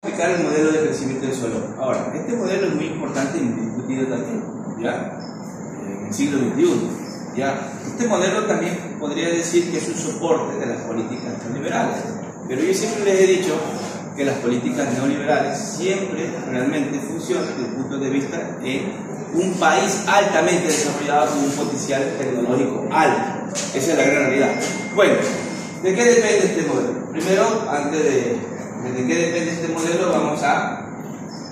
explicar el modelo de crecimiento del suelo. Ahora, este modelo es muy importante y muy discutido también, ¿ya? En el siglo XXI. ¿Ya? Este modelo también podría decir que es un soporte de las políticas neoliberales, pero yo siempre les he dicho que las políticas neoliberales siempre realmente funcionan desde el punto de vista en un país altamente desarrollado con un potencial tecnológico alto. Esa es la gran realidad. Bueno, ¿de qué depende este modelo? Primero, antes de qué depende este modelo, vamos a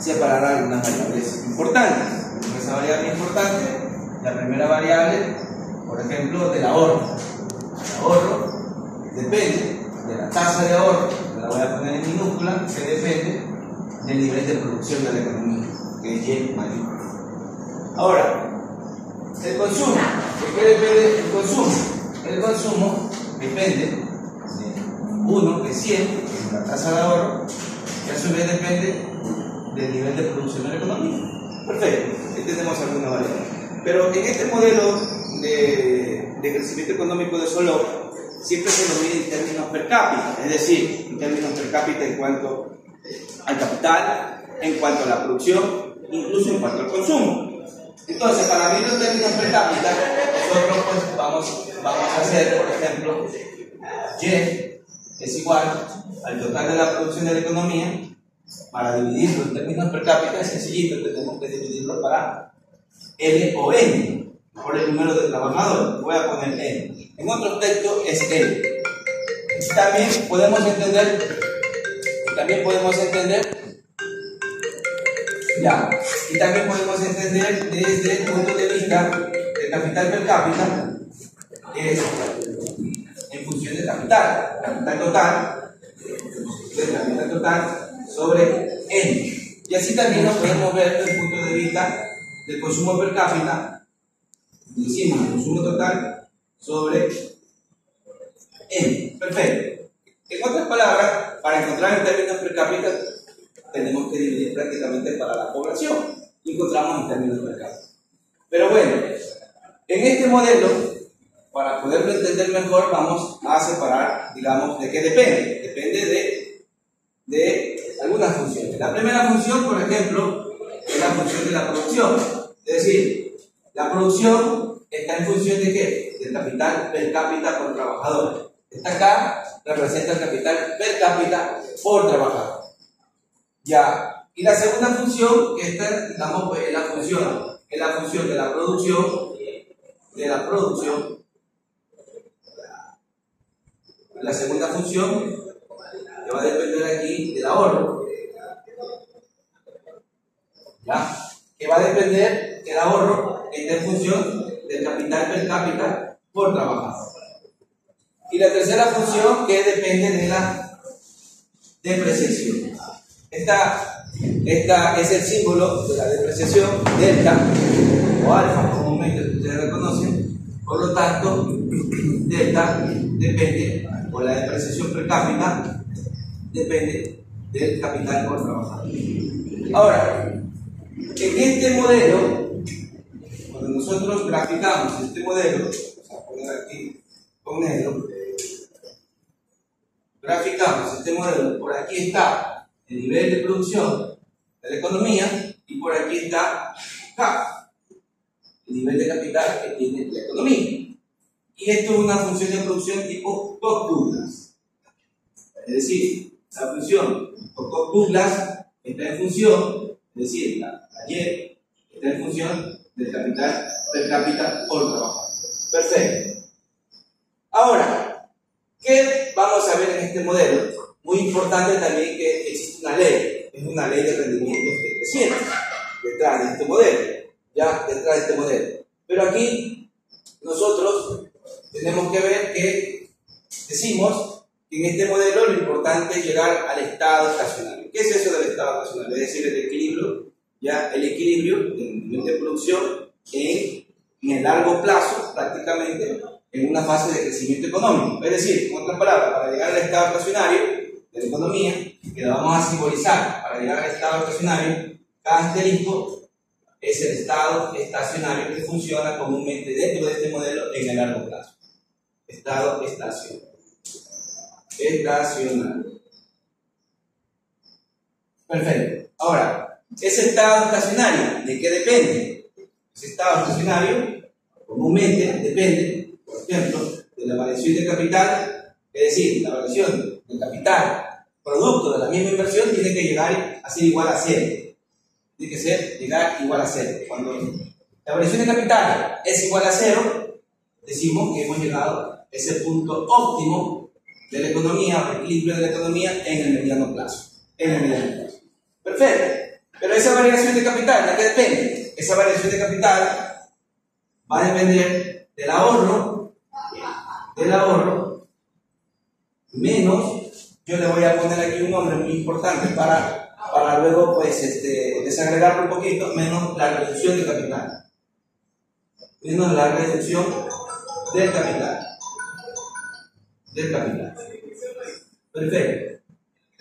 separar algunas variables importantes. Esa variable importante, la primera variable, por ejemplo, del ahorro. El ahorro depende de la tasa de ahorro, la voy a poner en minúscula, que depende del nivel de producción de la economía, que es Y mayor. Ahora, el consumo. ¿De qué depende el consumo? El consumo depende de 1, que es 100, que es la tasa de ahorro, y a su vez depende del nivel de producción de la economía. Perfecto, ahí tenemos alguna variable. Pero en este modelo de crecimiento económico de Solov, siempre se lo mide en términos per cápita, es decir, en términos per cápita en cuanto al capital, en cuanto a la producción, incluso en cuanto al consumo. Entonces, para medir los términos per cápita, nosotros pues, vamos a hacer, por ejemplo, Y es igual al total de la producción de la economía. Para dividirlo en términos per cápita es sencillito, tenemos que dividirlo para L o N, por el número de trabajadores. Voy a poner N. En otro texto es L. También podemos entender, ya, y también podemos entender desde el punto de vista del capital per cápita, es en función del capital total sobre N. Y así también nos podemos ver desde el punto de vista del consumo per cápita, decimos el consumo total sobre N. Perfecto. En otras palabras, para encontrar en términos per cápita, tenemos que dividir prácticamente para la población y encontramos en términos per cápita. Pero bueno, en este modelo, para poderlo entender mejor, vamos a separar, digamos, de qué depende. Depende de algunas funciones. La primera función, por ejemplo, es la función de la producción. Es decir, la producción está en función de ¿qué? Del capital per cápita por trabajador. Esta acá representa el capital per cápita por trabajador. Ya. Y la segunda función, que esta, digamos, pues, es la función de la producción, la segunda función que va a depender aquí del ahorro, ¿ya? Que va a depender el ahorro en función del capital per cápita por trabajador. Y la tercera función que depende de la depreciación. Esta es el símbolo de la depreciación, delta o alfa, comúnmente ustedes la conocen. Por lo tanto, delta depende, o la depreciación per cápita depende del capital por trabajador. Ahora, en este modelo, cuando nosotros graficamos este modelo, vamos a poner aquí con negro, graficamos este modelo, por aquí está el nivel de producción de la economía y por aquí está K, el nivel de capital que tiene la economía. Y esto es una función de producción tipo Koch-Douglas. Es decir, la función Koch-Douglas está en función, es decir, la Y está en función del capital per cápita por trabajo. Perfecto. Ahora, ¿qué vamos a ver en este modelo? Muy importante también que existe una ley, es una ley de rendimientos decrecientes detrás de este modelo, Pero aquí nosotros tenemos que ver que decimos que en este modelo lo importante es llegar al estado estacionario. ¿Qué es eso del estado estacionario? Es decir, el equilibrio del nivel de producción en el largo plazo, prácticamente, en una fase de crecimiento económico. Es decir, en otras palabras, para llegar al estado estacionario de la economía, que lo vamos a simbolizar, para llegar al estado estacionario, cada asterisco es el estado estacionario que funciona comúnmente dentro de este modelo en el largo plazo. Estado estacionario. Perfecto. Ahora, ese estado estacionario, ¿de qué depende? Ese estado estacionario comúnmente depende, por ejemplo, de la variación de capital, es decir, la variación del capital producto de la misma inversión tiene que llegar a ser igual a cero. Tiene que llegar igual a cero. Cuando la variación de capital es igual a cero, decimos que hemos llegado a ese punto óptimo de la economía, o equilibrio de la economía en el mediano plazo. Perfecto. Pero esa variación de capital, ¿de qué depende? Esa variación de capital va a depender del ahorro, menos, yo le voy a poner aquí un nombre muy importante para luego pues desagregarlo un poquito, menos la reducción de capital. Menos la reducción del capital. Perfecto.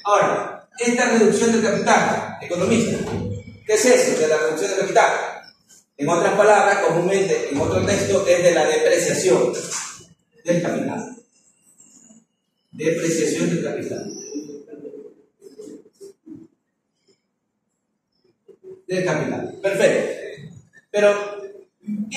Ahora, esta reducción del capital, economista, ¿qué es eso de la reducción del capital? En otras palabras, comúnmente, en otro texto, es de la depreciación del capital. Depreciación del capital. Perfecto. Pero en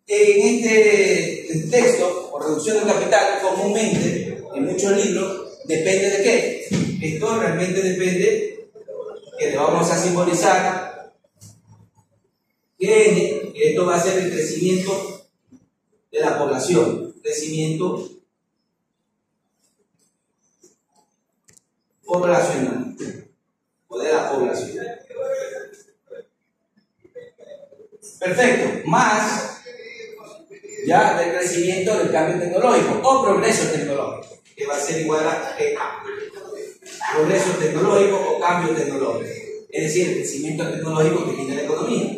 este texto, o reducción del capital, comúnmente, en muchos libros, depende de qué. Esto realmente depende, que le vamos a simbolizar, que esto va a ser el crecimiento de la población, crecimiento poblacional, o de la población. Perfecto, más ya del crecimiento del cambio tecnológico o progreso tecnológico, que va a ser igual a progreso tecnológico o cambio tecnológico, es decir, el crecimiento tecnológico que tiene la economía.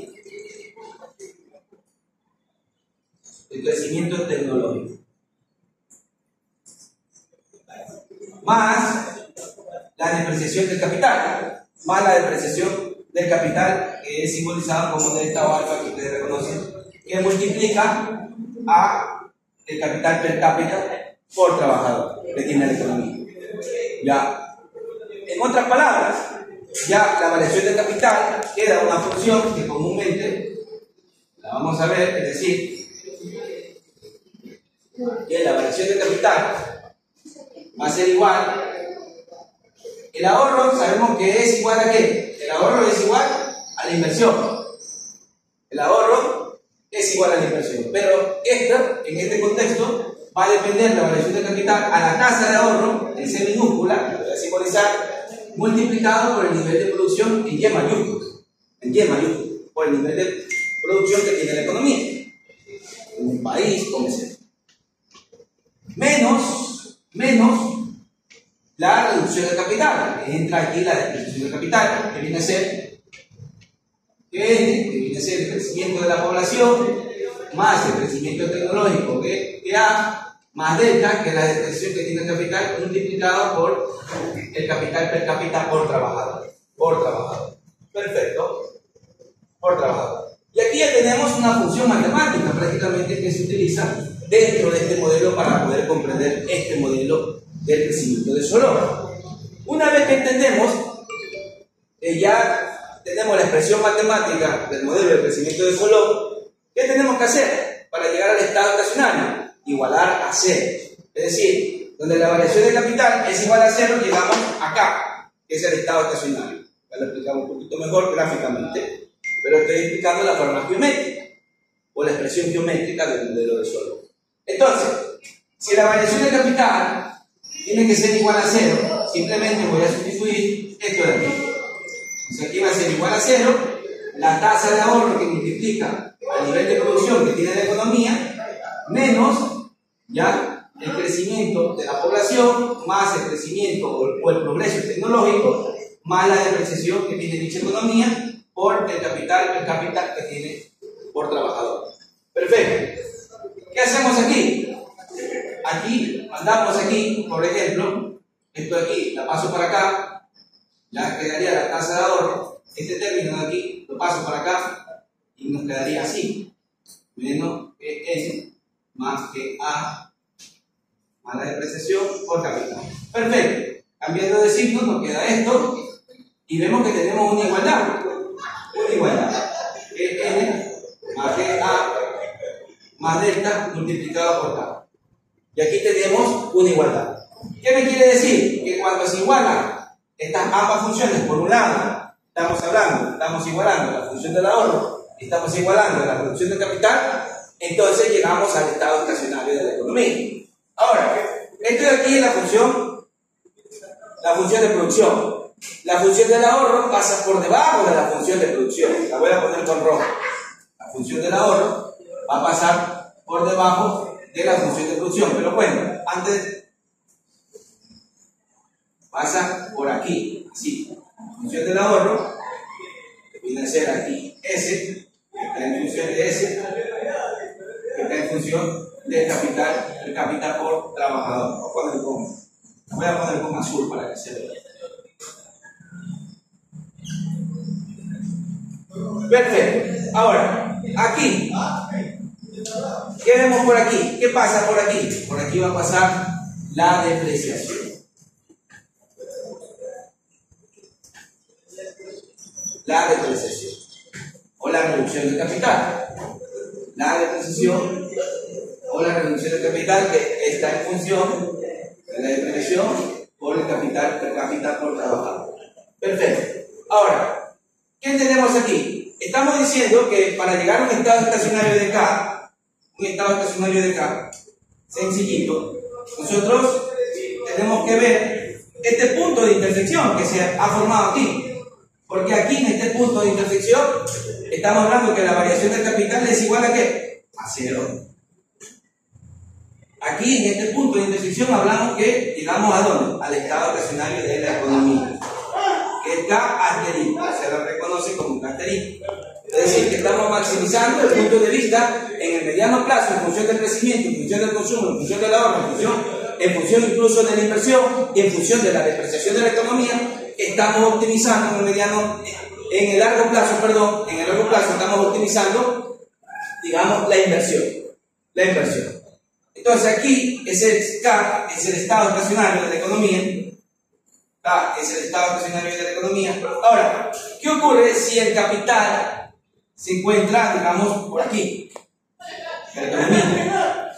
El crecimiento tecnológico. Más la depreciación del capital, que es simbolizado como delta o alfa, que ustedes reconocen, que multiplica a el capital per cápita por trabajador que tiene la economía. Ya, en otras palabras, ya la variación del capital queda una función que comúnmente la vamos a ver, es decir, que la variación del capital va a ser igual. El ahorro sabemos que es igual a ¿qué? El ahorro es igual a la inversión. Pero en este contexto, va a depender la variación del capital a la tasa de ahorro, en C minúscula, que voy a simbolizar, multiplicado por el nivel de producción en Y mayúscula, por el nivel de producción que tiene la economía, en un país, como sea. Menos la reducción del capital, que entra aquí la depreciación del capital, que viene a ser el crecimiento de la población, más el crecimiento tecnológico que A, más delta, que es la depreciación que tiene el capital, multiplicado por el capital per cápita por trabajador. Perfecto. Por trabajador. Y aquí ya tenemos una función matemática prácticamente que se utiliza dentro de este modelo para poder comprender este modelo del crecimiento de Solón. Una vez que entendemos, ya tenemos la expresión matemática del modelo del crecimiento de Solón, ¿qué tenemos que hacer para llegar al estado estacionario? Igualar a cero. Es decir, donde la variación de capital es igual a cero, llegamos acá, que es el estado estacionario. Ya lo explicamos un poquito mejor gráficamente, pero estoy explicando la forma geométrica o la expresión geométrica del modelo de Solón. Entonces, si la variación de capital tiene que ser igual a cero, simplemente voy a sustituir esto de aquí. Entonces aquí va a ser igual a cero, la tasa de ahorro que multiplica a nivel de producción que tiene la economía, menos ya el crecimiento de la población, más el crecimiento o el progreso tecnológico, más la depreciación que tiene dicha economía por el capital per cápita que tiene por trabajador. Perfecto. ¿Qué hacemos aquí? Aquí, mandamos aquí, por ejemplo, esto de aquí, la paso para acá, ya quedaría la tasa de ahorro, este término de aquí, lo paso para acá, y nos quedaría así, menos que S, más que A, más la depreciación por capital. Perfecto. Cambiando de signo nos queda esto y vemos que tenemos una igualdad. Una igualdad. N más GA más delta multiplicado por K. Y aquí tenemos una igualdad. ¿Qué me quiere decir? Que cuando se igualan estas ambas funciones, por un lado, estamos igualando la función del ahorro, estamos igualando la reducción de capital, entonces llegamos al estado estacionario de la economía. Ahora, esto de aquí es la función de producción. La función del ahorro pasa por debajo de la función de producción. La voy a poner con rojo. La función del ahorro va a pasar por debajo de la función de producción. Pero bueno, antes pasa por aquí, así. La función del ahorro viene a ser aquí S, que está en función de S, que está en función del capital, el capital por trabajador. Voy a poner con azul para que se vea. Perfecto. Ahora, aquí, ¿qué vemos por aquí? ¿Qué pasa por aquí? Por aquí va a pasar la depreciación. La depreciación o la reducción de capital. La depreciación o la reducción de capital que está en función de la depreciación por el capital per cápita por trabajador. Perfecto. Ahora, ¿qué tenemos aquí? Estamos diciendo que para llegar a un estado estacionario de K, sencillito, nosotros tenemos que ver este punto de intersección que se ha formado aquí. Porque aquí en este punto de intersección estamos hablando que la variación del capital es igual a ¿qué? A 0. Aquí en este punto de intersección hablamos que llegamos a ¿dónde? Al estado estacionario de la economía, que es K asterisco, se lo reconoce como K asterisco. Es decir, que estamos maximizando el punto de vista en el mediano plazo, en función del crecimiento, en función del consumo, en función del ahorro, en función incluso de la inversión y en función de la depreciación de la economía. Estamos optimizando en el largo plazo estamos optimizando, digamos, la inversión. Entonces aquí ese K es el estado estacionario de la economía. K es el estado estacionario de la economía. Ahora, ¿qué ocurre si el capital se encuentra, digamos, por aquí? La economía.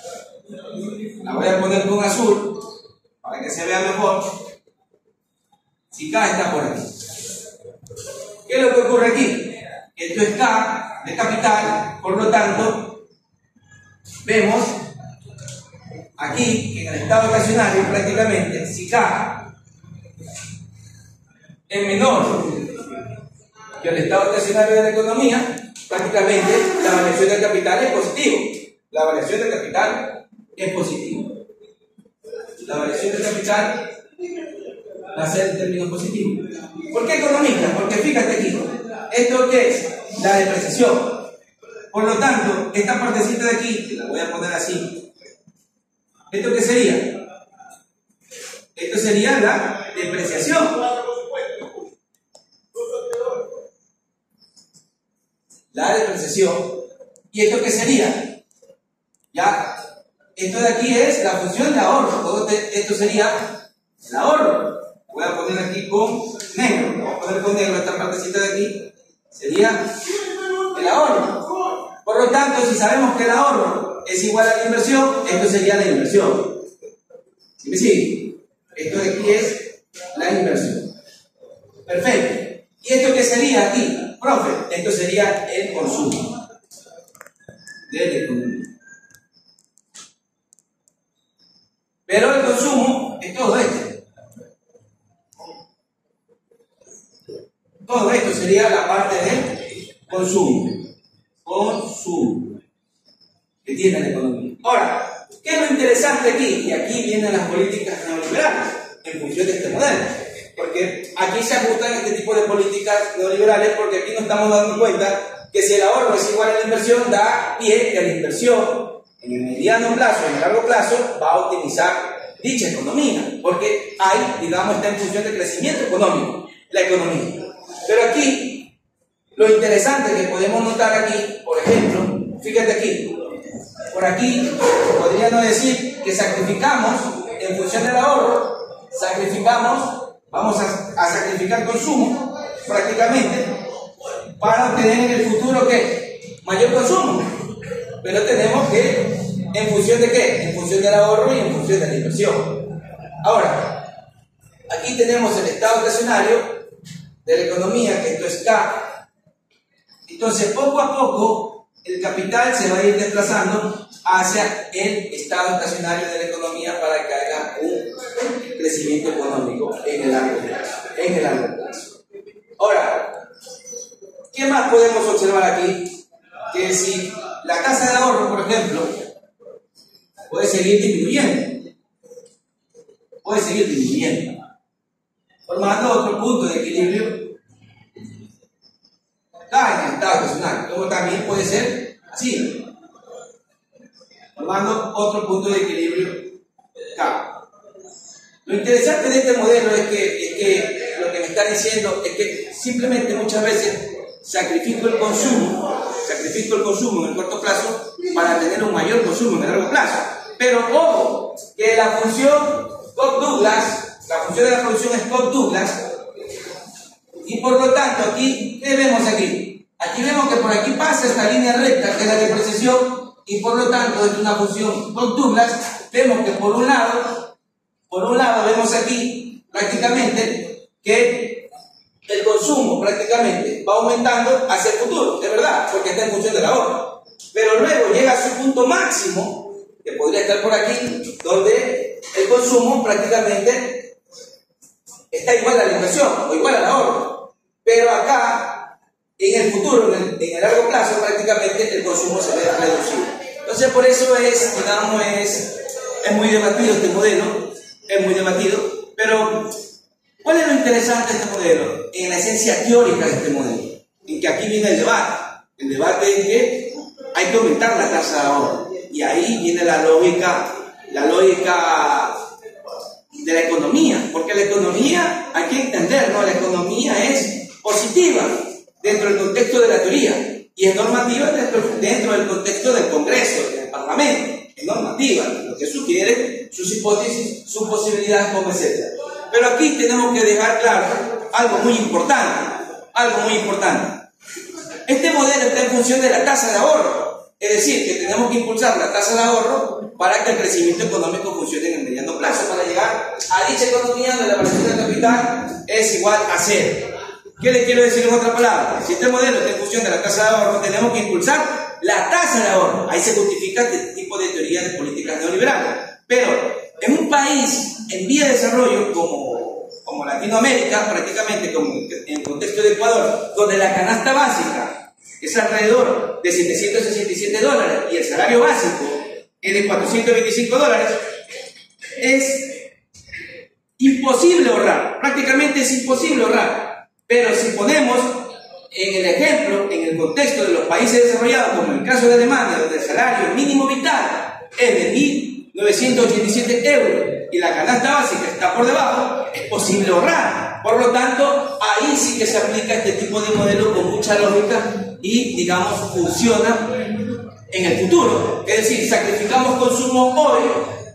La voy a poner con azul para que se vea mejor. Si K está por aquí. ¿Qué es lo que ocurre aquí? Esto es K de capital, por lo tanto, vemos aquí que en el estado estacionario prácticamente, si K es menor que el estado estacionario de la economía, prácticamente la variación del capital es positivo. La variación del capital es positiva. La variación del capital va a ser en términos positivos. ¿Por qué economista? Porque fíjate aquí, esto que es la depreciación. Por lo tanto, esta partecita de aquí, que la voy a poner así, ¿esto qué sería? Esto sería la depreciación. La depreciación. ¿Y esto qué sería? Ya, esto de aquí es la función de ahorro. Todo esto sería el ahorro. Voy a poner aquí con negro. Voy a poner con negro esta partecita de aquí. Sería el ahorro. Por lo tanto, si sabemos que el ahorro es igual a la inversión, esto sería la inversión. ¿Sí me sigue? Esto de aquí es la inversión. Perfecto. ¿Y esto qué sería aquí? Profe, esto sería el consumo de la economía. Pero el consumo es todo esto. Todo esto sería la parte del consumo. Consumo que tiene la economía. Ahora, ¿qué es lo interesante aquí? Y aquí vienen las políticas neoliberales en función de este modelo. Porque aquí se ajustan este tipo de políticas neoliberales porque aquí nos estamos dando cuenta que si el ahorro es igual a la inversión, da pie que la inversión en el mediano plazo, en el largo plazo, va a optimizar dicha economía. Porque ahí, digamos, está en función del crecimiento económico, la economía. Pero aquí, lo interesante que podemos notar aquí, por ejemplo, fíjate aquí, por aquí podríamos decir que sacrificamos en función del ahorro, vamos a sacrificar consumo prácticamente para obtener en el futuro ¿qué? Mayor consumo. Pero tenemos que, ¿en función de qué? En función del ahorro y en función de la inversión. Ahora, aquí tenemos el estado estacionario de la economía, que esto es K. Entonces, poco a poco, el capital se va a ir desplazando hacia el estado estacionario de la economía para que haya un crecimiento económico en el largo plazo. Ahora, ¿qué más podemos observar aquí? Que si la tasa de ahorro, por ejemplo, puede seguir disminuyendo, formando otro punto de equilibrio acá en el estado estacionario, como también puede ser así, formando otro punto de equilibrio acá. Lo interesante de este modelo es que lo que me está diciendo es que simplemente muchas veces sacrifico el consumo en el corto plazo para tener un mayor consumo en el largo plazo. Pero ojo, que la función Cobb-Douglas, la función de la producción es Cobb-Douglas, y por lo tanto aquí, ¿qué vemos aquí? Aquí vemos que por aquí pasa esta línea recta que es la depreciación, y por lo tanto desde una función Cobb-Douglas vemos que por un lado vemos aquí prácticamente que el consumo prácticamente va aumentando hacia el futuro, de verdad, porque está en función del ahorro. Pero luego llega a su punto máximo, que podría estar por aquí, donde el consumo prácticamente está igual a la inversión o igual al ahorro. Pero acá, en el futuro, en el largo plazo, prácticamente el consumo se ve reducido. Entonces, por eso es muy debatido este modelo, pero ¿cuál es lo interesante de este modelo? En la esencia teórica de este modelo, en que aquí viene el debate. El debate es que hay que aumentar la tasa de ahorro. Y ahí viene la lógica de la economía. Porque la economía, hay que entender, ¿no? La economía es positiva dentro del contexto de la teoría. Y es normativa dentro del contexto del Congreso, del Parlamento. Es normativa, lo que sugiere sus hipótesis, sus posibilidades, como etc. Pero aquí tenemos que dejar claro algo muy importante. Este modelo está en función de la tasa de ahorro. Es decir, que tenemos que impulsar la tasa de ahorro para que el crecimiento económico funcione en el mediano plazo, para llegar a dicha economía donde la variación del capital es igual a cero. ¿Qué le quiero decir en otra palabra? Si este modelo está en función de la tasa de ahorro, tenemos que impulsar la tasa de ahorro. Ahí se justifica este tipo de teoría de políticas neoliberales. Pero en un país en vía de desarrollo como Latinoamérica, prácticamente como en el contexto de Ecuador, donde la canasta básica es alrededor de $767 y el salario básico es de $425, es imposible ahorrar, prácticamente es imposible ahorrar. Pero si ponemos en el ejemplo, en el contexto de los países desarrollados, como en el caso de Alemania, donde el salario mínimo vital es de 1.987 euros y la canasta básica está por debajo, es posible ahorrar. Por lo tanto, ahí sí que se aplica este tipo de modelo con mucha lógica y, digamos, funciona en el futuro. Es decir, sacrificamos consumo hoy,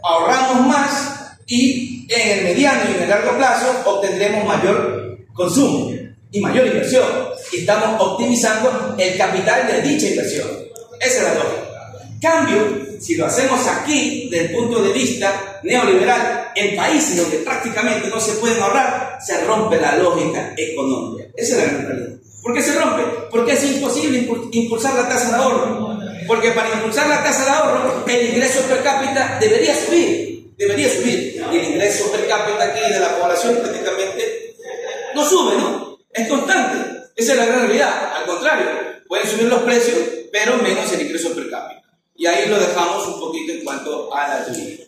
ahorramos más y en el mediano y en el largo plazo obtendremos mayor consumo y mayor inversión. Y estamos optimizando el capital de dicha inversión. Esa es la lógica. Cambio, si lo hacemos aquí, desde el punto de vista neoliberal, en países donde prácticamente no se pueden ahorrar, se rompe la lógica económica. Esa es la gran realidad. ¿Por qué se rompe? Porque es imposible impulsar la tasa de ahorro. Porque para impulsar la tasa de ahorro, el ingreso per cápita debería subir. Y el ingreso per cápita aquí de la población prácticamente no sube, ¿no? Es constante. Esa es la gran realidad. Al contrario, pueden subir los precios, pero menos el ingreso per cápita. Y ahí lo dejamos un poquito en cuanto a la teoría.